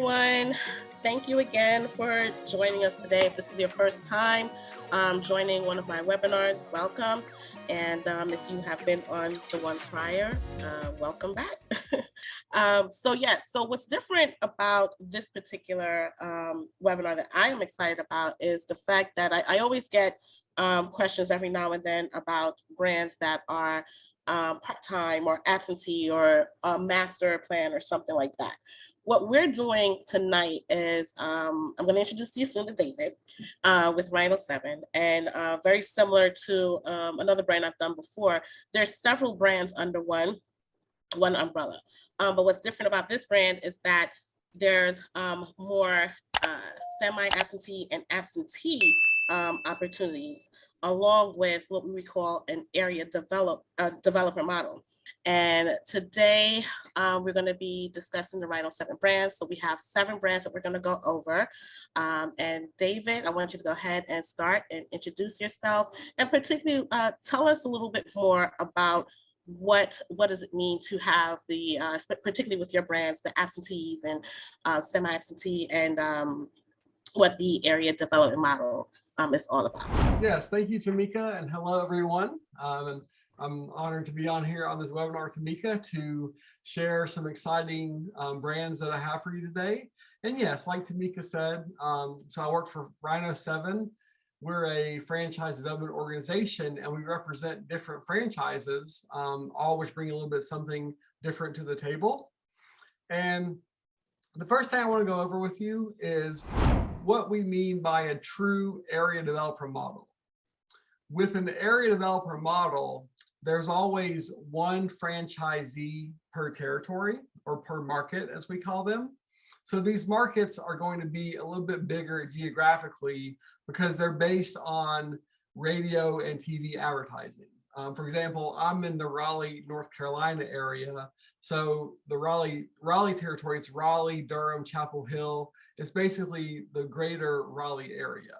everyone. Thank you again for joining us today. If this is your first time joining one of my webinars, welcome. And if you have been on the one prior, welcome back. So what's different about this particular webinar that I am excited about is the fact that I always get questions every now and then about brands that are part-time or absentee or a master plan or something like that. What we're doing tonight is I'm going to introduce you soon to David with Rhino 7, and very similar to another brand I've done before. There's several brands under one umbrella, but what's different about this brand is that there's more semi-absentee and absentee opportunities, along with what we call an area developer model. And today we're going to be discussing the Rhino 7 brands. So we have 7 brands that we're going to go over. And David, I want you to go ahead and start and introduce yourself, and particularly tell us a little bit more about what does it mean to have the, particularly with your brands, the absentees and semi-absentee, and what the area development model is all about. Yes, thank you, Tamika, and hello, everyone. And I'm honored to be on here on this webinar, Tamika, to share some exciting brands that I have for you today. And yes, like Tamika said, so I work for Rhino 7. We're a franchise development organization, and we represent different franchises, all which bring a little bit something different to the table. And the first thing I want to go over with you is what we mean by a true area developer model. With an area developer model, there's always one franchisee per territory, or per market, as we call them. So these markets are going to be a little bit bigger geographically because they're based on radio and TV advertising. For example, I'm in the Raleigh, North Carolina area. So the Raleigh territory, it's Raleigh, Durham, Chapel Hill. It's basically the greater Raleigh area.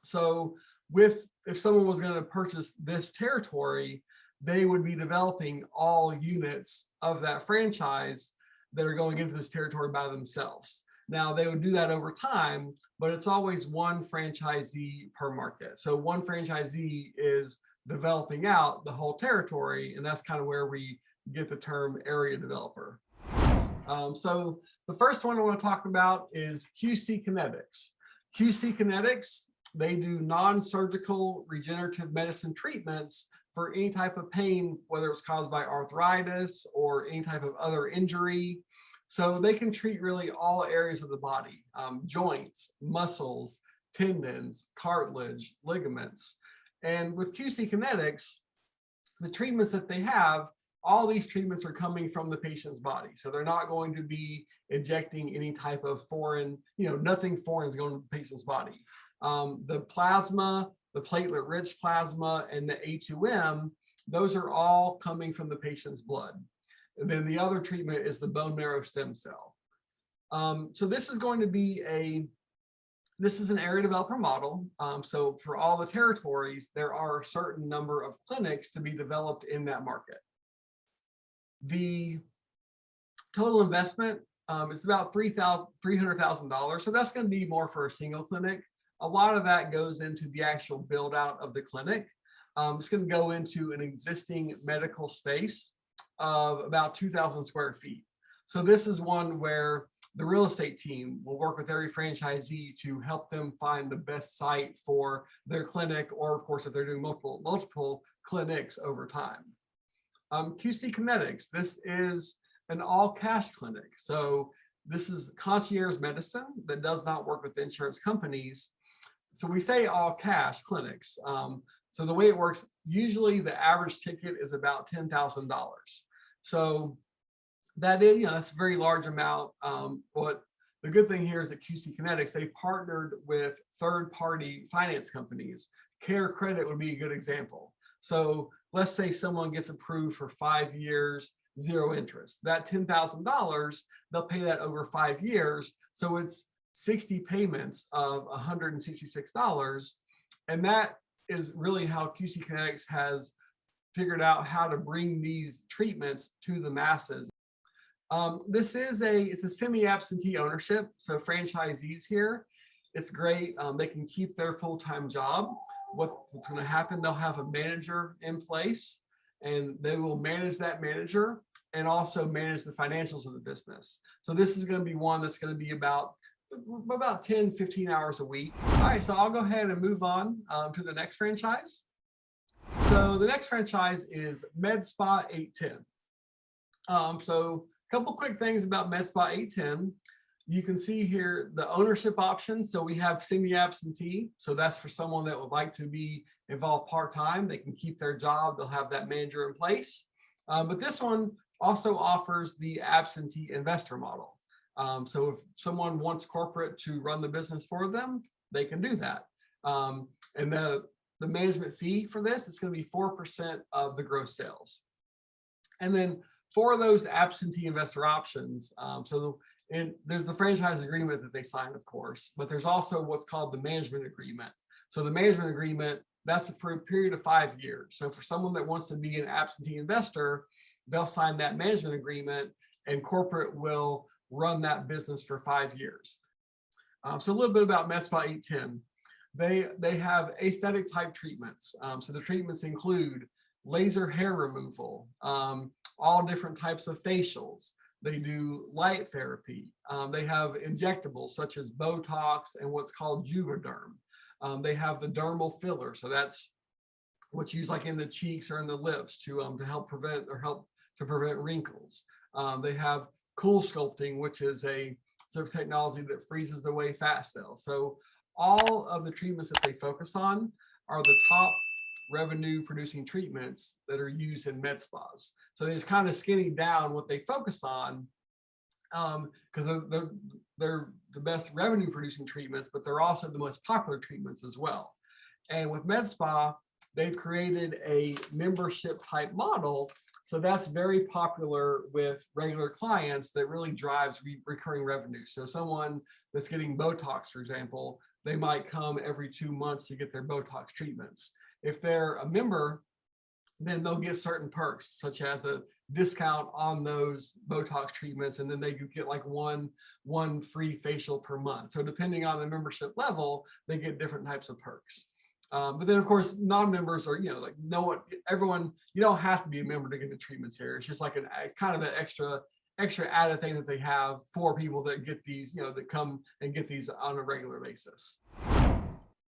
So if someone was going to purchase this territory, they would be developing all units of that franchise that are going into this territory by themselves. Now, they would do that over time, but it's always one franchisee per market. So one franchisee is developing out the whole territory, and that's kind of where we get the term area developer. So the first one I want to talk about is QC Kinetics. QC Kinetics, they do non-surgical regenerative medicine treatments for any type of pain, whether it's caused by arthritis or any type of other injury. So they can treat really all areas of the body, joints, muscles, tendons, cartilage, ligaments. And with QC Kinetics, the treatments that they have, all these treatments are coming from the patient's body. So they're not going to be injecting any type of foreign, nothing foreign is going to the patient's body. The plasma, the platelet-rich plasma, and the A2M, those are all coming from the patient's blood. And then the other treatment is the bone marrow stem cell. So this is going to be this is an area developer model. So for all the territories, there are a certain number of clinics to be developed in that market. The total investment is about $300,000. So that's going to be more for a single clinic. A lot of that goes into the actual build out of the clinic. It's going to go into an existing medical space of about 2,000 square feet. So this is one where the real estate team will work with every franchisee to help them find the best site for their clinic, or of course, if they're doing multiple clinics over time. QC Kinetics, this is an all cash clinic. So this is concierge medicine that does not work with insurance companies. So we say all cash clinics. So the way it works, usually the average ticket is about $10,000. So that is, that's a very large amount. But the good thing here is that QC Kinetics, they've partnered with third-party finance companies. Care Credit would be a good example. So let's say someone gets approved for 5 years, 0 interest. That $10,000, they'll pay that over 5 years. So it's 60 payments of $166. And that is really how QC Kinetics has figured out how to bring these treatments to the masses. It's a semi-absentee ownership. So franchisees here, it's great. They can keep their full-time job. What's going to happen? They'll have a manager in place, and they will manage that manager and also manage the financials of the business. So this is going to be one that's going to be about 10, 15 hours a week. All right, so I'll go ahead and move on to the next franchise. So the next franchise is MedSpa 810. So a couple quick things about MedSpa 810. You can see here the ownership option. So we have semi-absentee. So that's for someone that would like to be involved part-time. They can keep their job. They'll have that manager in place. But this one also offers the absentee investor model. So if someone wants corporate to run the business for them, they can do that. And the management fee for this is going to be 4% of the gross sales. And then for those absentee investor options, there's the franchise agreement that they sign, of course, but there's also what's called the management agreement. So the management agreement, that's for a period of 5 years. So for someone that wants to be an absentee investor, they'll sign that management agreement and corporate will run that business for 5 years. So a little bit about MedSpa 810. They have aesthetic type treatments. So the treatments include laser hair removal, all different types of facials. They do light therapy. They have injectables such as Botox and what's called Juvederm. They have the dermal filler. So that's what's used like in the cheeks or in the lips to help prevent wrinkles. They have cool sculpting, which is a sort of technology that freezes away fat cells. So all of the treatments that they focus on are the top revenue producing treatments that are used in med spas. So they just kind of skinny down what they focus on because they're the best revenue producing treatments, but they're also the most popular treatments as well. And with med spa, they've created a membership type model. So that's very popular with regular clients that really drives recurring revenue. So someone that's getting Botox, for example, they might come every 2 months to get their Botox treatments. If they're a member, then they'll get certain perks, such as a discount on those Botox treatments, and then they could get like one free facial per month. So depending on the membership level, they get different types of perks. But then of course, non-members are, everyone, you don't have to be a member to get the treatments here. It's just like kind of an extra added thing that they have for people that get these, that come and get these on a regular basis.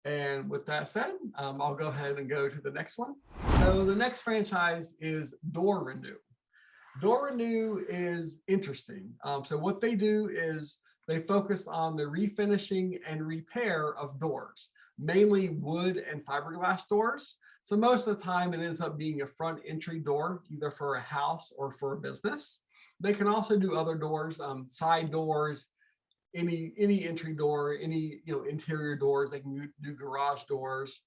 And with that said, I'll go ahead and go to the next one. So the next franchise is Door Renew. Door Renew is interesting. So what they do is they focus on the refinishing and repair of doors, mainly wood and fiberglass doors. So most of the time it ends up being a front entry door, either for a house or for a business. They can also do other doors, side doors, any entry door, any interior doors. They can do garage doors.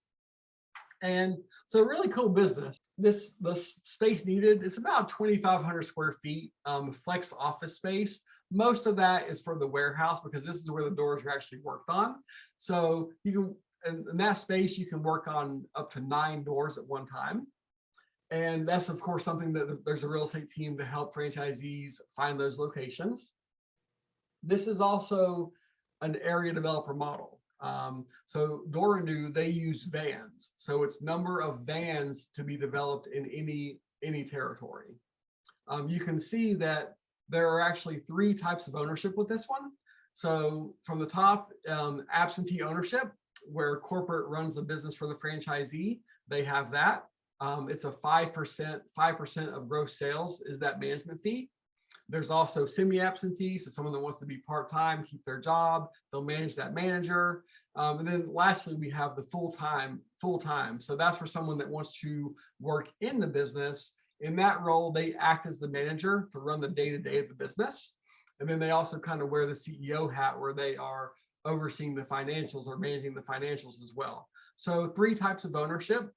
And so really cool business. The space needed, it's about 2,500 square feet, flex office space. Most of that is for the warehouse because this is where the doors are actually worked on. So you can, in that space, you can work on up to 9 doors at one time. And that's of course something that there's a real estate team to help franchisees find those locations. This is also an area developer model. So Door Renew, they use vans. So it's number of vans to be developed in any territory. You can see that there are actually 3 types of ownership with this one. So from the top, absentee ownership, where corporate runs the business for the franchisee, they have that. It's a 5% of gross sales is that management fee. There's also semi-absentee, so someone that wants to be part-time, keep their job, they'll manage that manager. And then lastly, we have the full-time. So that's for someone that wants to work in the business. In that role, they act as the manager to run the day-to-day of the business. And then they also kind of wear the CEO hat where they are overseeing the financials or managing the financials as well. So 3 types of ownership.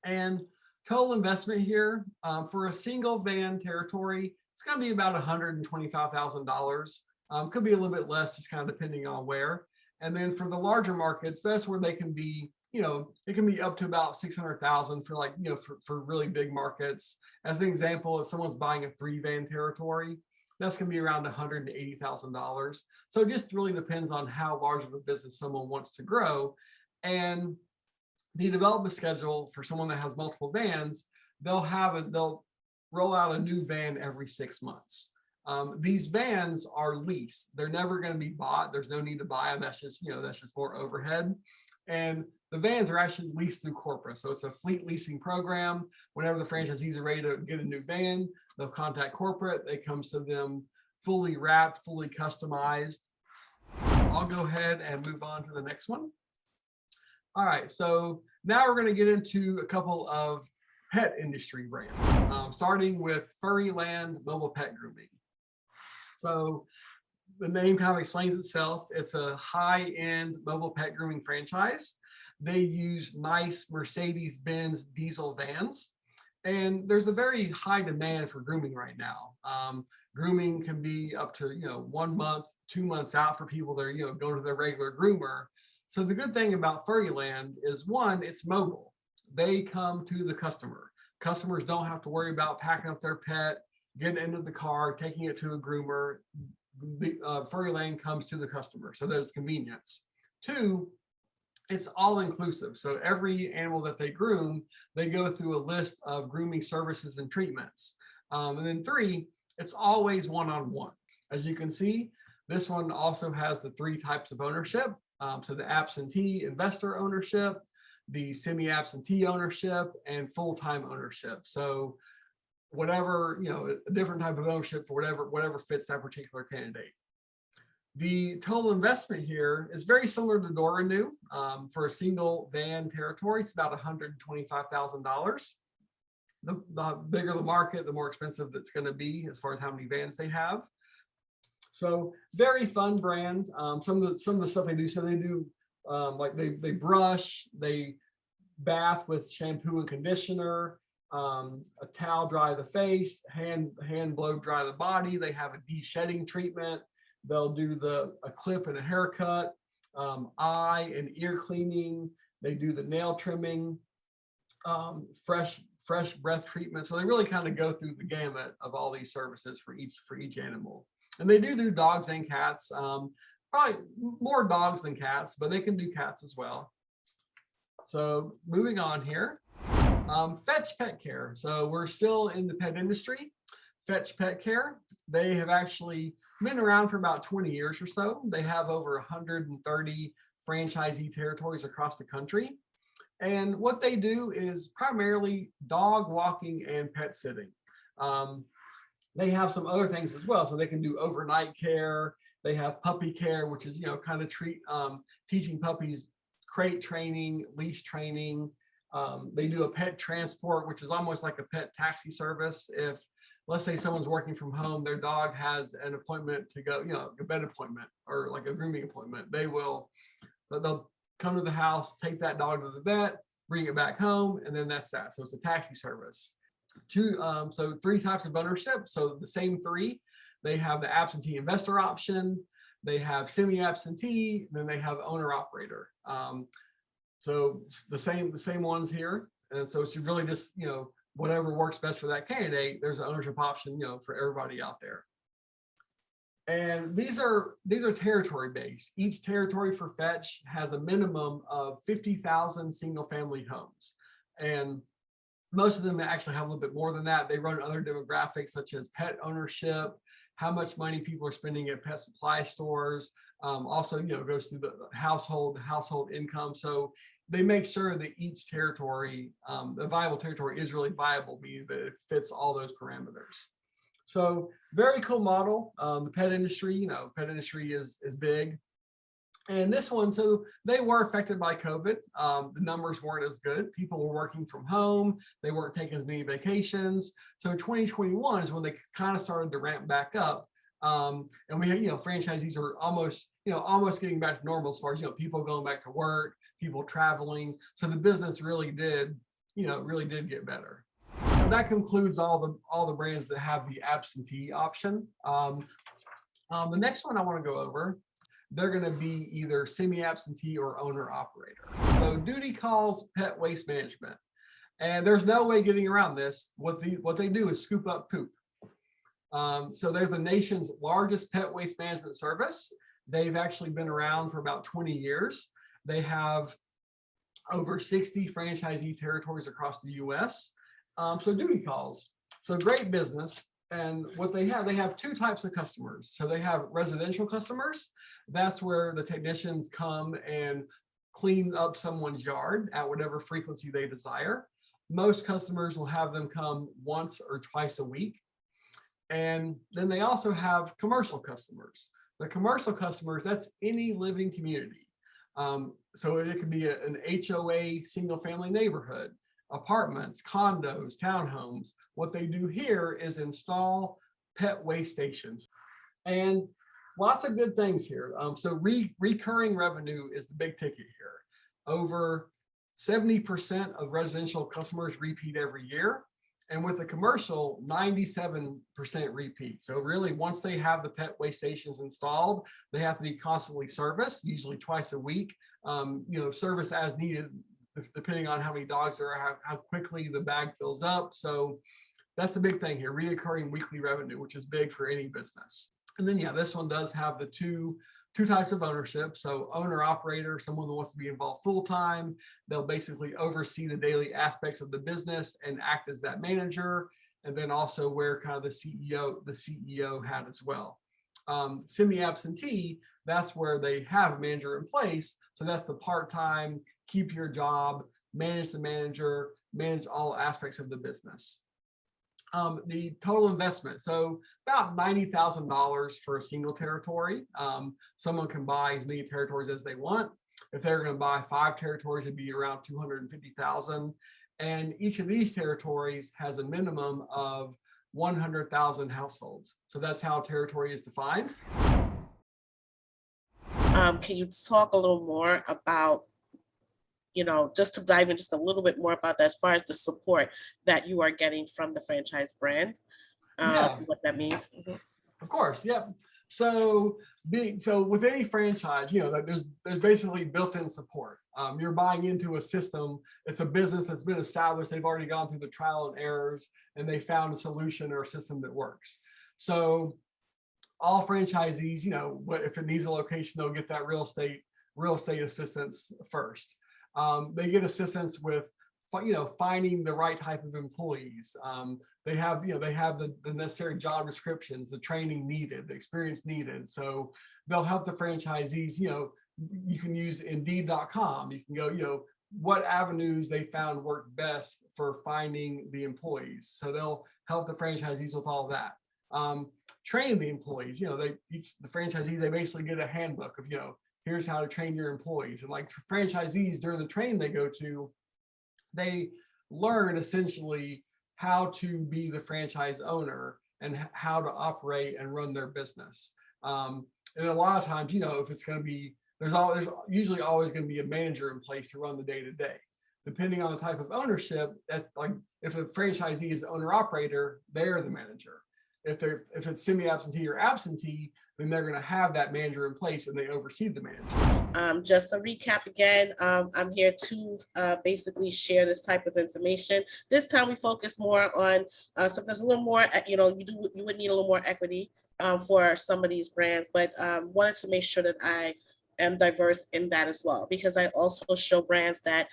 And total investment here for a single van territory, it's going to be about $125,000. Could be a little bit less, just kind of depending on where. And then for the larger markets, that's where they can be, it can be up to about 600,000 for for really big markets. As an example, if someone's buying a 3-van territory, That's going to be around $180,000. So it just really depends on how large of a business someone wants to grow. And the development schedule for someone that has multiple vans, they'll roll out a new van every 6 months. These vans are leased. They're never going to be bought. There's no need to buy them. That's just more overhead. And the vans are actually leased through corporate. So it's a fleet leasing program. Whenever the franchisees are ready to get a new van, they'll contact corporate. It comes to them fully wrapped, fully customized. I'll go ahead and move on to the next one. All right, so now we're going to get into a couple of pet industry brands, starting with Furryland Mobile Pet Grooming. So the name kind of explains itself. It's a high-end mobile pet grooming franchise. They use nice Mercedes-Benz diesel vans. And there's a very high demand for grooming right now. Grooming can be up to 1 month, 2 months out for people that are going to their regular groomer. So the good thing about Furryland is, one, it's mobile. They come to the customer. Customers don't have to worry about packing up their pet, getting into the car, taking it to a groomer. The Furryland comes to the customer, so there's convenience. Two, it's all inclusive. So every animal that they groom, they go through a list of grooming services and treatments. And then three, it's always one-on-one. As you can see, this one also has the 3 types of ownership. So the absentee investor ownership, the semi-absentee ownership, and full-time ownership. So whatever, a different type of ownership for whatever fits that particular candidate. The total investment here is very similar to Door Renew. For a single van territory, it's about $125,000. The bigger the market, the more expensive it's going to be as far as how many vans they have. So very fun brand. Some of the stuff they do. So they do like they brush, they bath with shampoo and conditioner, a towel dry the face, hand blow dry the body. They have a de-shedding treatment. They'll do a clip and a haircut, eye and ear cleaning. They do the nail trimming, fresh breath treatment. So they really kind of go through the gamut of all these services for each animal. And they do dogs and cats, probably more dogs than cats, but they can do cats as well. So moving on here, Fetch Pet Care. So we're still in the pet industry. Fetch Pet Care, they have actually been around for about 20 years or so. They have over 130 franchisee territories across the country. And what they do is primarily dog walking and pet sitting. They have some other things as well. So they can do overnight care. They have puppy care, which is, kind of teaching puppies crate training, leash training. They do a pet transport, which is almost like a pet taxi service. If, let's say, someone's working from home, their dog has an appointment to go, a vet appointment or like a grooming appointment, they'll come to the house, take that dog to the vet, bring it back home, and then that's that. So it's a taxi service. So 3 types of ownership. So the same 3. They have the absentee investor option, they have semi-absentee, then they have owner operator. So the same ones here. And so it's really just, whatever works best for that candidate, there's an ownership option, for everybody out there. And these are territory based. Each territory for Fetch has a minimum of 50,000 single family homes. And most of them actually have a little bit more than that. They run other demographics such as pet ownership, how much money people are spending at pet supply stores. Also, goes through the household income. So they make sure that each territory, the viable territory, is really viable, meaning that it fits all those parameters. So very cool model. The pet industry, pet industry is big. And this one, so they were affected by COVID. The numbers weren't as good. People were working from home. They weren't taking as many vacations. So 2021 is when they kind of started to ramp back up. And we had, franchisees are almost getting back to normal as far as, people going back to work, people traveling. So the business really did get better. So that concludes all the brands that have the absentee option. The next one I want to go over, they're going to be either semi-absentee or owner-operator. So duty calls pet waste management. And there's no way getting around this. What they do is scoop up poop. So they're the nation's largest pet waste management service. They've actually been around for about 20 years. They have over 60 franchisee territories across the US. So duty calls. So great business. And what they have two types of customers. So they have residential customers. That's where the technicians come and clean up someone's yard at whatever frequency they desire. Most customers will have them come once or twice a week. And then they also have commercial customers. The commercial customers, that's any living community. So it could be an HOA single family neighborhood, apartments, condos, townhomes. What they do here is install pet waste stations. And lots of good things here. So recurring revenue is the big ticket here. Over 70% of residential customers repeat every year. And with the commercial, 97% repeat. So really, once they have the pet waste stations installed, they have to be constantly serviced, usually twice a week. Service as needed, depending on how many dogs there are, how quickly the bag fills up. So that's the big thing here, reoccurring weekly revenue, which is big for any business. And then, yeah, this one does have the two types of ownership. So owner operator, someone who wants to be involved full time. They'll basically oversee the daily aspects of the business and act as that manager. And then also wear kind of the CEO hat as well. Semi-absentee, that's where they have a manager in place. So that's the part-time, keep your job, manage the manager, manage all aspects of the business. The total investment, so about $90,000 for a single territory. Someone can buy as many territories as they want. If they're going to buy 5 territories, it'd be around $250,000. And each of these territories has a minimum of 100,000 households. So that's how a territory is defined. Can you talk a little more about, just to dive in just a little bit more about that, as far as the support that you are getting from the franchise brand, what that means? Mm-hmm. Of course, yeah. So with any franchise, there's basically built-in support. You're buying into a system. It's a business that's been established. They've already gone through the trial and errors, and they found a solution or a system that works. So all franchisees, if it needs a location, they'll get that real estate assistance first. They get assistance with, finding the right type of employees. They have the necessary job descriptions, the training needed, the experience needed. So they'll help the franchisees, you can use Indeed.com. You can go, what avenues they found work best for finding the employees. So they'll help the franchisees with all that. Train the employees, the franchisees, they basically get a handbook of, here's how to train your employees. And like franchisees, during the training they go to, they learn essentially how to be the franchise owner and how to operate and run their business. And a lot of times, if it's going to be, there's usually always going to be a manager in place to run the day-to-day. Depending on the type of ownership, if a franchisee is owner operator, they're the manager. If it's semi-absentee or absentee, then they're going to have that manager in place and they oversee the manager. Just a recap again, I'm here to basically share this type of information. This time we focus more on so there's a little more, you would need a little more equity for some of these brands, but wanted to make sure that I am diverse in that as well, because I also show brands that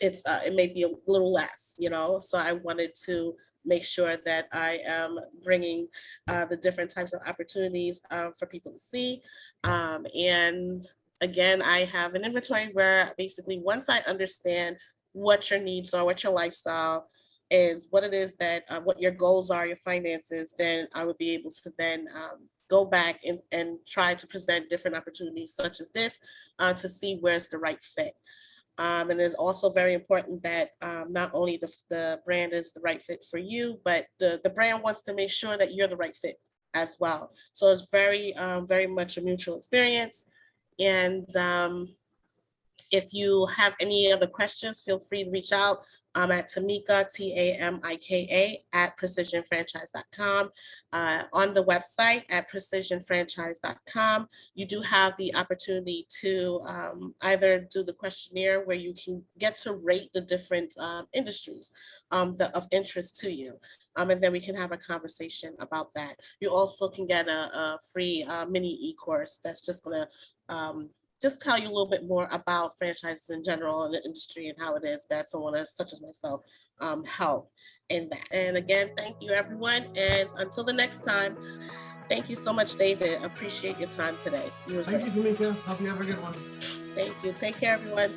it may be a little less, so I wanted to make sure that I am bringing the different types of opportunities for people to see. And again, I have an inventory where basically once I understand what your needs are, what your lifestyle is, what it is that, what your goals are, your finances, then I would be able to then go back and try to present different opportunities such as this to see where's the right fit. And it's also very important that not only the brand is the right fit for you, but the brand wants to make sure that you're the right fit as well. So it's very, very much a mutual experience. And If you have any other questions, feel free to reach out at Tamika, TAMIKA, at precisionfranchise.com. On the website at precisionfranchise.com, you do have the opportunity to either do the questionnaire where you can get to rate the different industries of interest to you. And then we can have a conversation about that. You also can get a free mini e-course that's just going to just tell you a little bit more about franchises in general and the industry and how it is that someone such as myself help in that. And again, thank you everyone. And until the next time, thank you so much, David. Appreciate your time today. Thank you, Tamika. Hope you have a good one. Thank you. Take care, everyone.